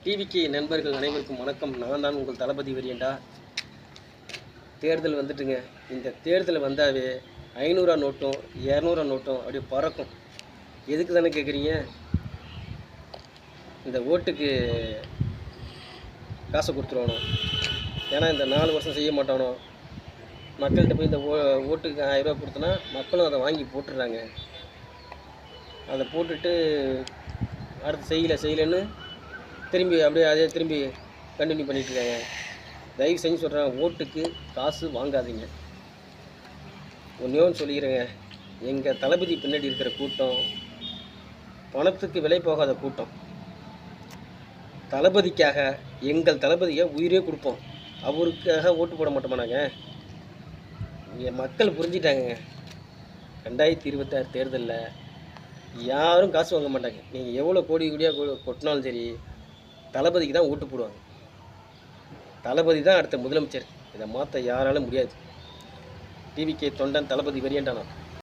டிவிக்கு நண்பர்கள் அனைவருக்கும் வணக்கம். நான் தான் உங்கள் தளபதி வெறியண்டா. தேர்தல் வந்துட்டுங்க. இந்த தேர்தல் வந்தாவே 500 நோட்டும் 200 நோட்டும் அப்படியே பறக்கும். எதுக்கு தானே கேட்குறீங்க? இந்த ஓட்டுக்கு காசை கொடுத்துருவானோ, ஏன்னா இந்த 4 வருஷம் செய்ய மாட்டானோ. மக்கள்கிட்ட போய் இந்த ஓட்டுக்கு 1000 ரூபா கொடுத்தனா மக்களும் அதை வாங்கி போட்டுடுறாங்க. அதை போட்டுட்டு அடுத்து செய்யலைன்னு திரும்பி அப்படியே அதே திரும்பி கண்டினியூ பண்ணிகிட்ருக்காங்க. தயவு செஞ்சு சொல்கிறேன், ஓட்டுக்கு காசு வாங்காதீங்க. ஒன்றே ஒன்று சொல்லிக்கிறேங்க, எங்கள் தளபதி பின்னாடி இருக்கிற கூட்டம் பணத்துக்கு விலை போகாத கூட்டம். தளபதிக்காக எங்கள் தளபதியை உயிரே கொடுப்போம். அவருக்காக ஓட்டு போட மாட்டோமா நாங்கள்? மக்கள் புரிஞ்சிட்டாங்க. 2026 தேர்தலில் யாரும் காசு வாங்க மாட்டாங்க. நீங்கள் எவ்வளோ கோடியாக கொட்டினாலும் சரி, தளபதிக்கு தான் ஓட்டு போடுவாங்க. தளபதி தான் அடுத்த முதலமைச்சர். இதை மாற்ற யாராலும் முடியாது. டிவிக்கு தொண்டன் தளபதி வெறியண்டானா.